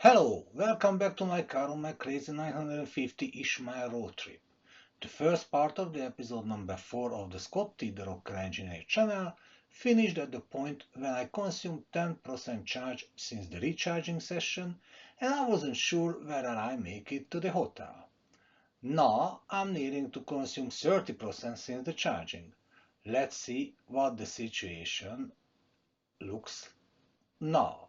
Hello, welcome back to my car on my crazy 950-ish mile road trip. The first part of the episode number 4 of the Scott T. the Rocker Engineer channel finished at the point when I consumed 10% charge since the recharging session and I wasn't sure whether I make it to the hotel. Now I'm needing to consume 30% since the charging. Let's see what the situation looks now.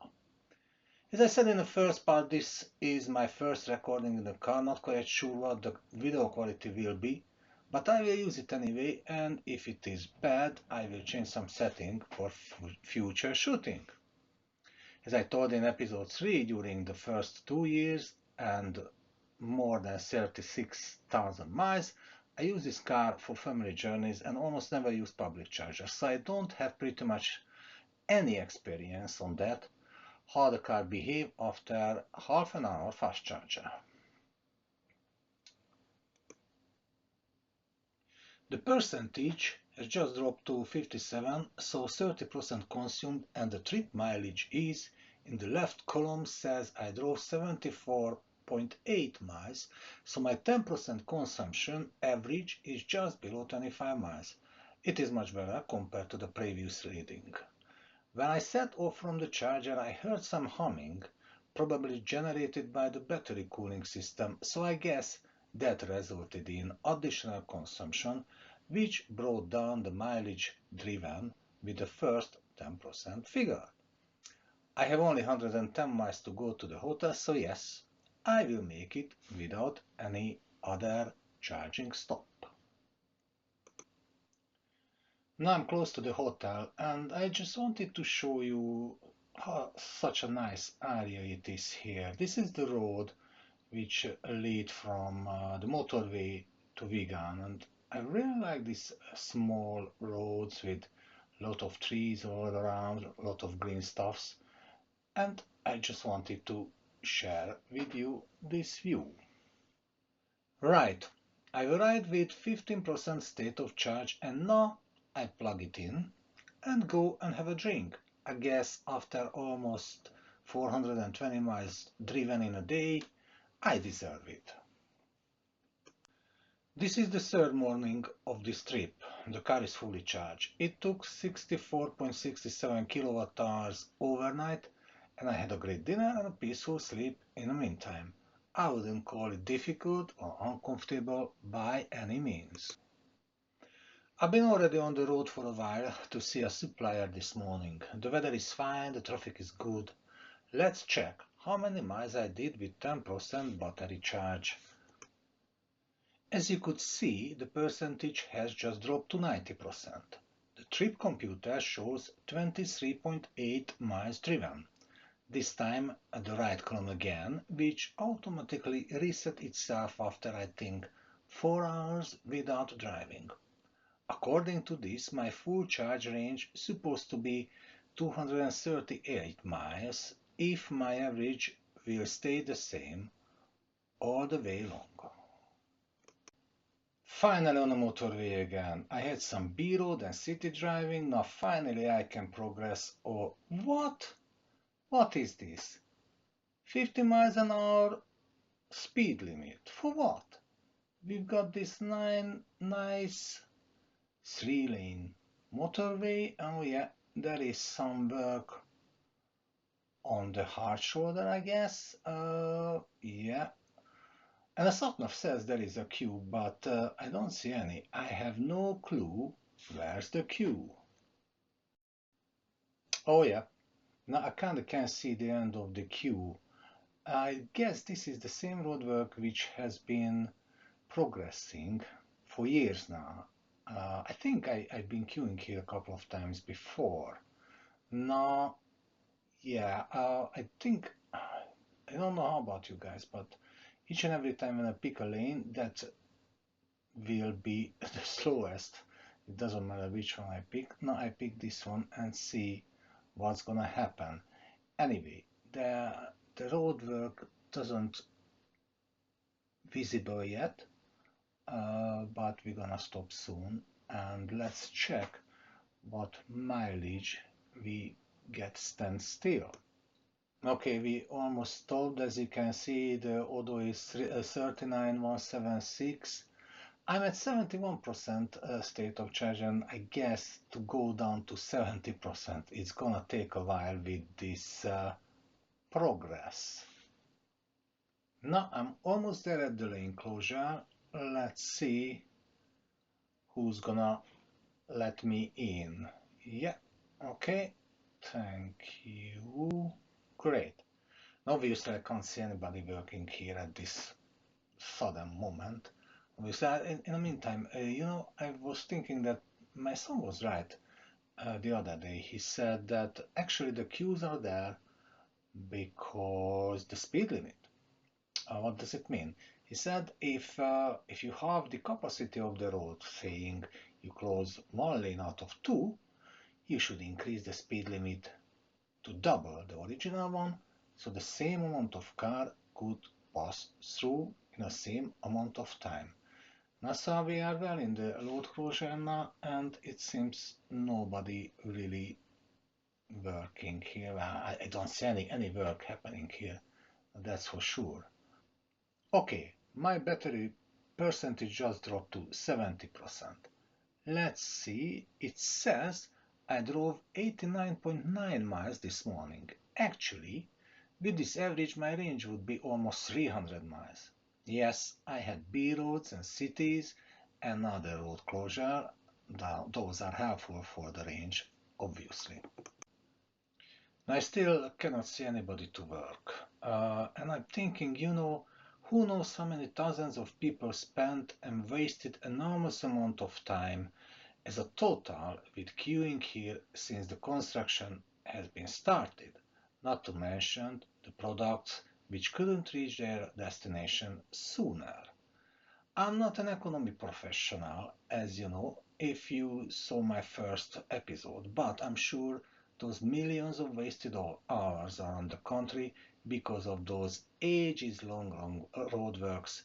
As I said in the first part, this is my first recording in the car, not quite sure what the video quality will be, but I will use it anyway, and if it is bad, I will change some setting for future shooting. As I told in episode 3, during the first 2 years and more than 36,000 miles, I use this car for family journeys and almost never use public chargers, so I don't have pretty much any experience on that, how the car behave after half an hour fast charger. The percentage has just dropped to 57, so 30% consumed, and the trip mileage is, in the left column says I drove 74.8 miles, so my 10% consumption average is just below 25 miles. It is much better compared to the previous reading. When I set off from the charger, I heard some humming, probably generated by the battery cooling system, so I guess that resulted in additional consumption, which brought down the mileage driven with the first 10% figure. I have only 110 miles to go to the hotel, so yes, I will make it without any other charging stop. Now I'm close to the hotel and I just wanted to show you how such a nice area it is here. This is the road which lead from the motorway to Wigan, and I really like these small roads with a lot of trees all around, a lot of green stuffs, and I just wanted to share with you this view. Right, I arrived with 15% state of charge and now I plug it in and go and have a drink. I guess after almost 420 miles driven in a day, I deserve it. This is the third morning of this trip. The car is fully charged. It took 64.67 kilowatt hours overnight and I had a great dinner and a peaceful sleep in the meantime. I wouldn't call it difficult or uncomfortable by any means. I've been already on the road for a while to see a supplier this morning. The weather is fine, the traffic is good. Let's check how many miles I did with 10% battery charge. As you could see, the percentage has just dropped to 90%. The trip computer shows 23.8 miles driven. This time at the right column again, which automatically reset itself after I think 4 hours without driving. According to this, my full charge range is supposed to be 238 miles if my average will stay the same all the way long. Finally on the motorway again. I had some B-road and city driving. Now finally I can progress. Oh, what? What is this? 50 miles an hour speed limit. For what? We've got this nice 3-lane motorway. Oh yeah, there is some work on the hard shoulder, I guess. Yeah. And the sat-nav says there is a queue, but I don't see any. I have no clue where's the queue. Oh yeah, now I kinda can see the end of the queue. I guess this is the same roadwork which has been progressing for years now. I think I've been queuing here a couple of times before. Now, yeah, I think, I don't know how about you guys, but each and every time when I pick a lane, that will be the slowest. It doesn't matter which one I pick. Now I pick this one and see what's gonna happen. Anyway, the road work doesn't visible yet, but we're gonna stop soon and let's check what mileage we get stand still. Okay, we almost stopped. As you can see, the Odo is 39,176. I'm at 71% state of charge, and I guess to go down to 70%, it's gonna take a while with this progress. Now I'm almost there at the lane closure. Let's see who's gonna let me in. Yeah, okay, thank you. Great. Obviously, I can't see anybody working here at this sudden moment. Obviously, in the meantime, I was thinking that my son was right the other day. He said that actually the queues are there because the speed limit. What does it mean? He said if you have the capacity of the road, saying you close one lane out of two, you should increase the speed limit to double the original one, so the same amount of car could pass through in the same amount of time. Now, so we are well in the road closure now, and it seems nobody really working here. I don't see any work happening here, that's for sure. Okay, my battery percentage just dropped to 70%. Let's see, it says I drove 89.9 miles this morning. Actually, with this average, my range would be almost 300 miles. Yes, I had B roads and cities and other road closure. Those are helpful for the range, obviously. I still cannot see anybody to work. And I'm thinking, who knows how many thousands of people spent and wasted enormous amount of time as a total with queuing here since the construction has been started, not to mention the products which couldn't reach their destination sooner. I'm not an economy professional, as you know, if you saw my first episode, but I'm sure those millions of wasted hours around the country because of those ages-long roadworks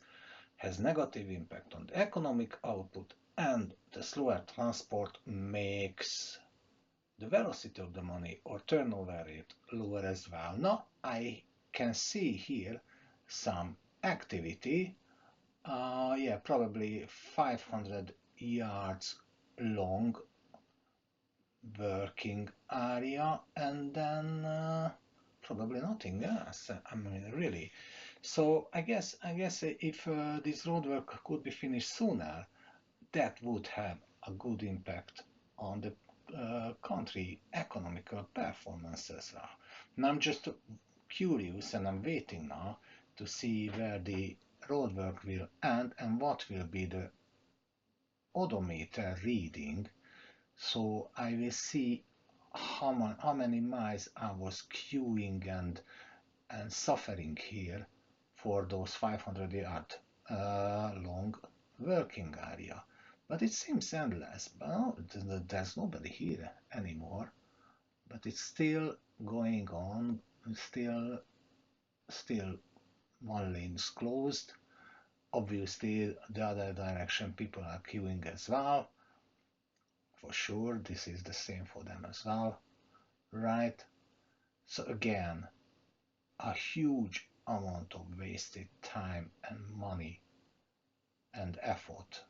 has negative impact on the economic output, and the slower transport makes the velocity of the money or turnover rate lower as well. Now I can see here some activity. Yeah, probably 500 yards long working area, and then probably nothing else. I mean, really. So I guess if this roadwork could be finished sooner, that would have a good impact on the country economical performance as well. And I'm just curious, and I'm waiting now to see where the roadwork will end and what will be the odometer reading, so I will see how many miles I was queuing and suffering here for those 500 yard long working area. But it seems endless. But there's nobody here anymore. But it's still going on. Still one lane is closed. Obviously, the other direction people are queuing as well. For sure, this is the same for them as well, right? So again, a huge amount of wasted time and money and effort.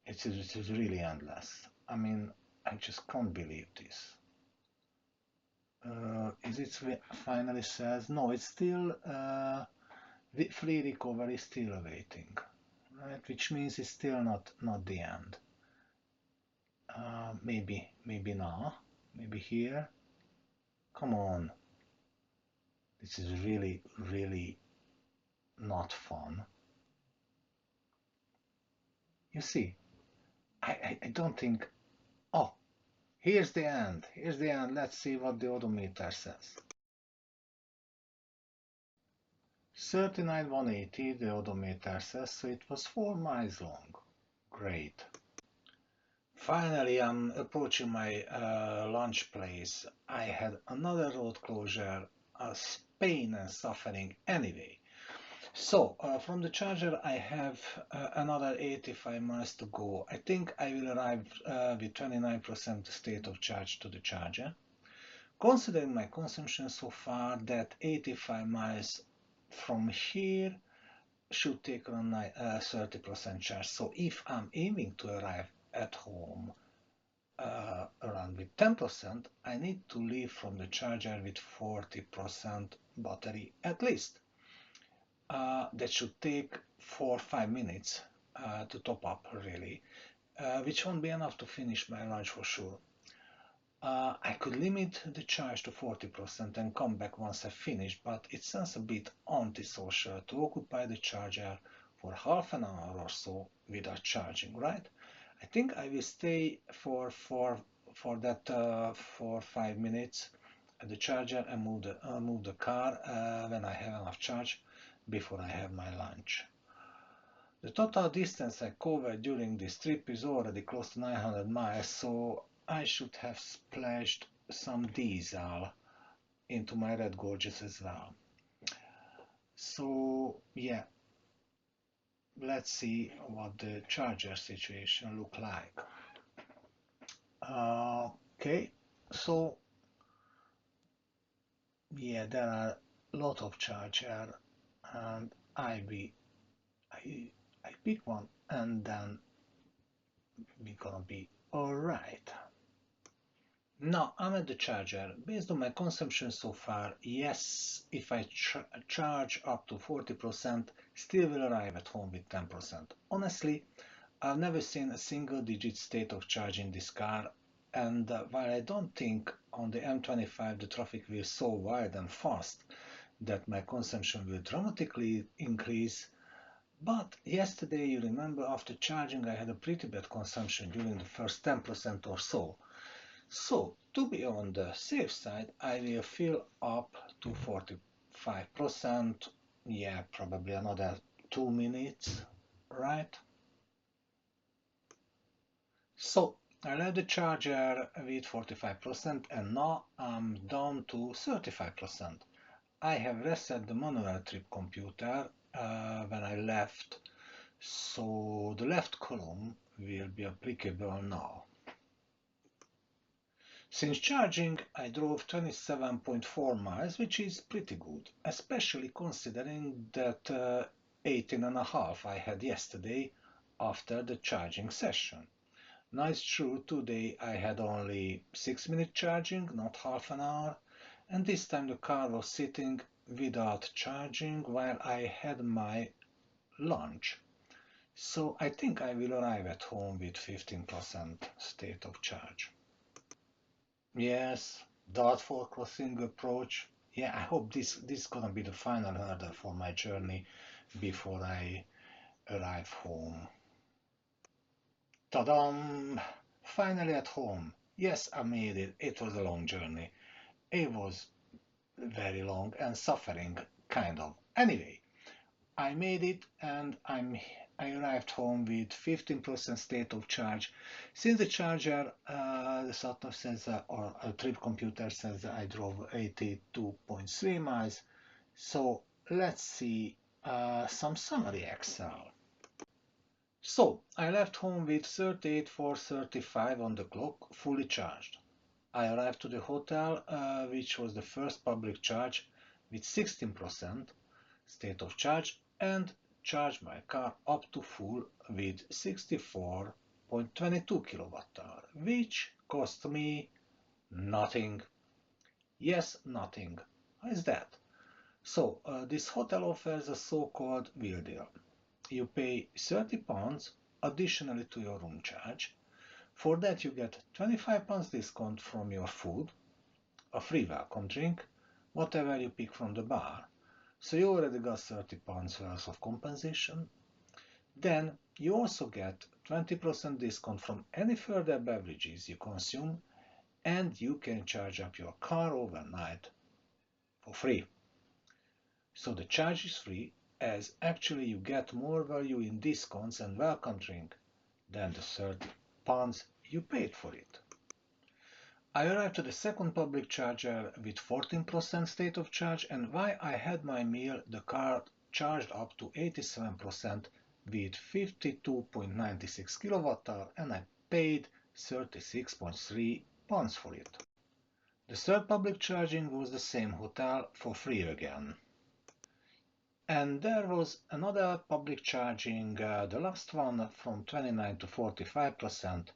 It is really endless. I mean, I just can't believe this. Is it finally says no? It's still free recovery is still awaiting, right? Which means it's still not the end. Maybe now, maybe here. Come on, this is really not fun. You see, I don't think. Oh, here's the end. Here's the end. Let's see what the odometer says. 39,180 the odometer says, so it was 4 miles long. Great. Finally, I'm approaching my lunch place. I had another road closure, pain and suffering anyway. So, from the charger, I have another 85 miles to go. I think I will arrive with 29% state of charge to the charger. Considering my consumption so far, that 85 miles from here should take around 30% charge. So if I'm aiming to arrive at home around with 10%, I need to leave from the charger with 40% battery at least. That should take 4 or 5 minutes to top up really, which won't be enough to finish my lunch for sure. I could limit the charge to 40% and come back once I finish, but it sounds a bit antisocial to occupy the charger for half an hour or so without charging, right? I think I will stay for that 4 or 5 minutes at the charger and move the car when I have enough charge before I have my lunch. The total distance I covered during this trip is already close to 900 miles, so I should have splashed some diesel into my red gorges as well. So yeah, let's see what the charger situation look like. Okay, so yeah, there are a lot of charger, and I pick one, and then we're gonna be all right. Now I'm at the charger. Based on my consumption so far, yes, if I charge up to 40%, still will arrive at home with 10%. Honestly, I've never seen a single digit state of charge in this car, and while I don't think on the M25 the traffic will so wide and fast that my consumption will dramatically increase, but yesterday, you remember, after charging I had a pretty bad consumption during the first 10% or so. So, to be on the safe side, I will fill up to 45%, yeah, probably another 2 minutes, right? So, I left the charger with 45% and now I'm down to 35%. I have reset the manual trip computer when I left, so the left column will be applicable now. Since charging, I drove 27.4 miles, which is pretty good, especially considering that 18.5 I had yesterday after the charging session. Now it's true, today I had only 6 minutes charging, not half an hour, and this time the car was sitting without charging while I had my lunch. So I think I will arrive at home with 15% state of charge. Yes, doubtful crossing approach. Yeah, I hope this gonna be the final hurdle for my journey before I arrive home. Ta-dam! Finally at home. Yes, I made it. It was a long journey. It was very long and suffering, kind of. Anyway, I made it and I arrived home with 15% state of charge. Since the charger, the sat-nav says, or a trip computer says I drove 82.3 miles. So let's see some summary Excel. So I left home with 38,435 on the clock, fully charged. I arrived to the hotel, which was the first public charge, with 16% state of charge, and charged my car up to full with 64.22 kilowatt-hour, which cost me nothing. Yes, nothing. How is that? So this hotel offers a so-called wheel deal. You pay £30 additionally to your room charge. For that you get £25 discount from your food, a free welcome drink, whatever you pick from the bar. So you already got £30 worth of compensation. Then you also get 20% discount from any further beverages you consume, and you can charge up your car overnight for free. So the charge is free, as actually you get more value in discounts and welcome drink than the £30 you paid for it. I arrived at the second public charger with 14% state of charge, and while I had my meal, the car charged up to 87% with 52.96 kilowatt-hour, and I paid £36.3 for it. The third public charging was the same hotel for free again. And there was another public charging, the last one from 29 to 45%,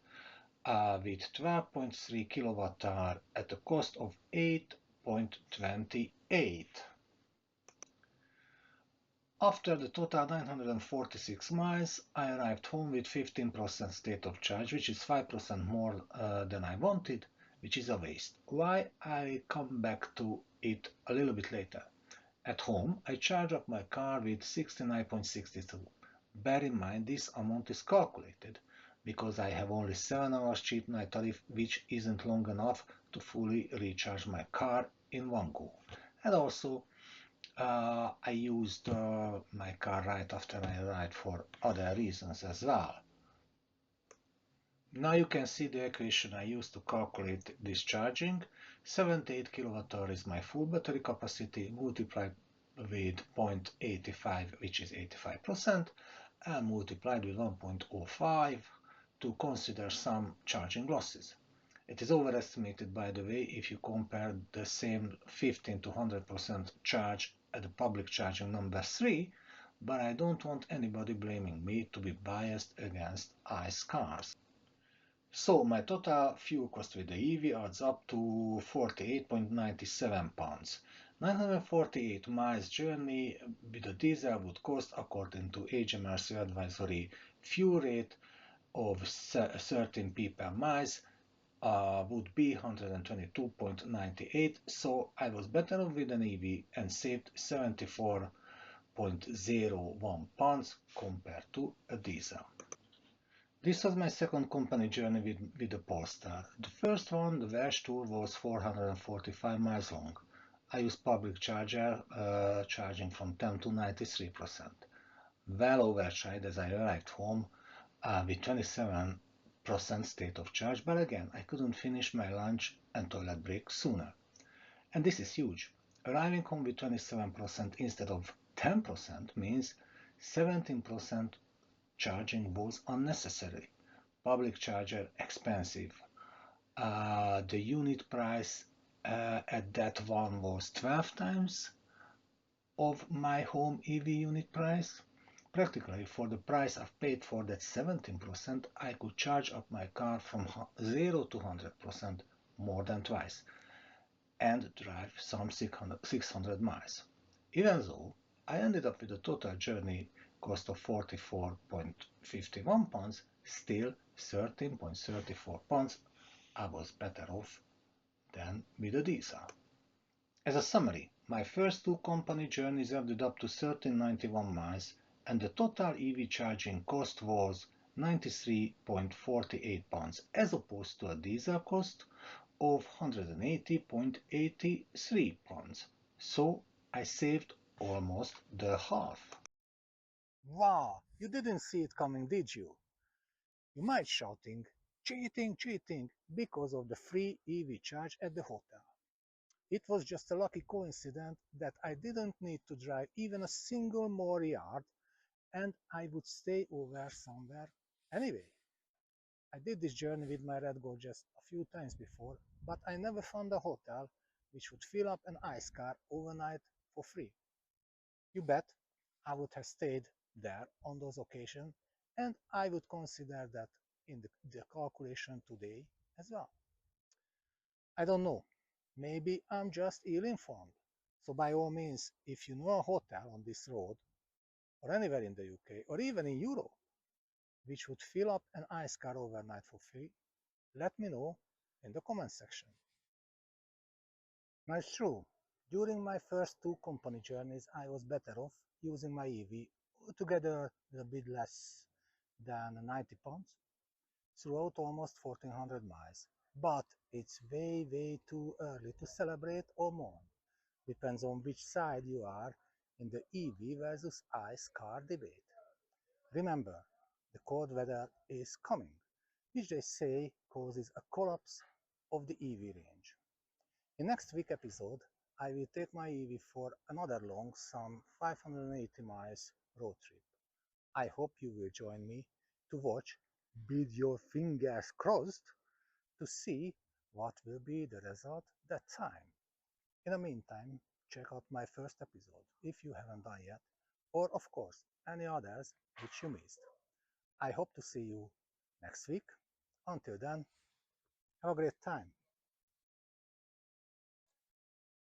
with 12.3 kilowatt hour at a cost of 8.28. After the total 946 miles, I arrived home with 15% state of charge, which is 5% more than I wanted, which is a waste. Why? I come back to it a little bit later. At home, I charge up my car with 69.62. Bear in mind this amount is calculated because I have only 7 hours cheap night tariff, which isn't long enough to fully recharge my car in one go. And also, I used my car right after I arrived for other reasons as well. Now you can see the equation I used to calculate this charging. 78 kWh is my full battery capacity multiplied with 0.85, which is 85%, and multiplied with 1.05 to consider some charging losses. It is overestimated, by the way, if you compare the same 15 to 100% charge at the public charging number 3, but I don't want anybody blaming me to be biased against ICE cars. So my total fuel cost with the EV adds up to 48.97 pounds. 948 miles journey with a diesel would cost, according to HMRC advisory fuel rate of 13p per miles, would be 122.98, so I was better off with an EV and saved 74.01 pounds compared to a diesel. This was my second company journey with the Polestar. The first one, the Welsh tour, was 445 miles long. I used public charger, charging from 10 to 93%. Well overtried as I arrived home with 27% state of charge, but again, I couldn't finish my lunch and toilet break sooner. And this is huge. Arriving home with 27% instead of 10% means 17% charging was unnecessary. Public charger expensive. The unit price at that one was 12 times of my home EV unit price. Practically, for the price I've paid for that 17%, I could charge up my car from 0 to 100% more than twice and drive some 600 miles. Even though I ended up with a total journey cost of 44.51 pounds, still 13.34 pounds, I was better off than with a diesel. As a summary, my first two company journeys added up to 1391 miles, and the total EV charging cost was 93.48 pounds, as opposed to a diesel cost of 180.83 pounds. So I saved almost the half. Wow, you didn't see it coming, did you? You might shouting, cheating, cheating, because of the free EV charge at the hotel. It was just a lucky coincidence that I didn't need to drive even a single more yard and I would stay over somewhere anyway. I did this journey with my Red Gorgeous a few times before, but I never found a hotel which would fill up an ice car overnight for free. You bet I would have stayed there on those occasions, and I would consider that in the calculation today as well. I don't know, maybe I'm just ill-informed. So by all means, if you know a hotel on this road, or anywhere in the UK, or even in Europe, which would fill up an ice car overnight for free, let me know in the comment section. Now it's true, during my first two company journeys, I was better off using my EV altogether with a bit less than 90 pounds throughout almost 1400 miles. But it's way too early to celebrate or mourn. Depends on which side you are in the EV versus ICE car debate. Remember, the cold weather is coming, which they say causes a collapse of the EV range. In next week episode, I will take my EV for another long, some 580 miles road trip. I hope you will join me to watch, with your fingers crossed, to see what will be the result that time. In the meantime, check out my first episode if you haven't done yet, or of course, any others which you missed. I hope to see you next week. Until then, have a great time.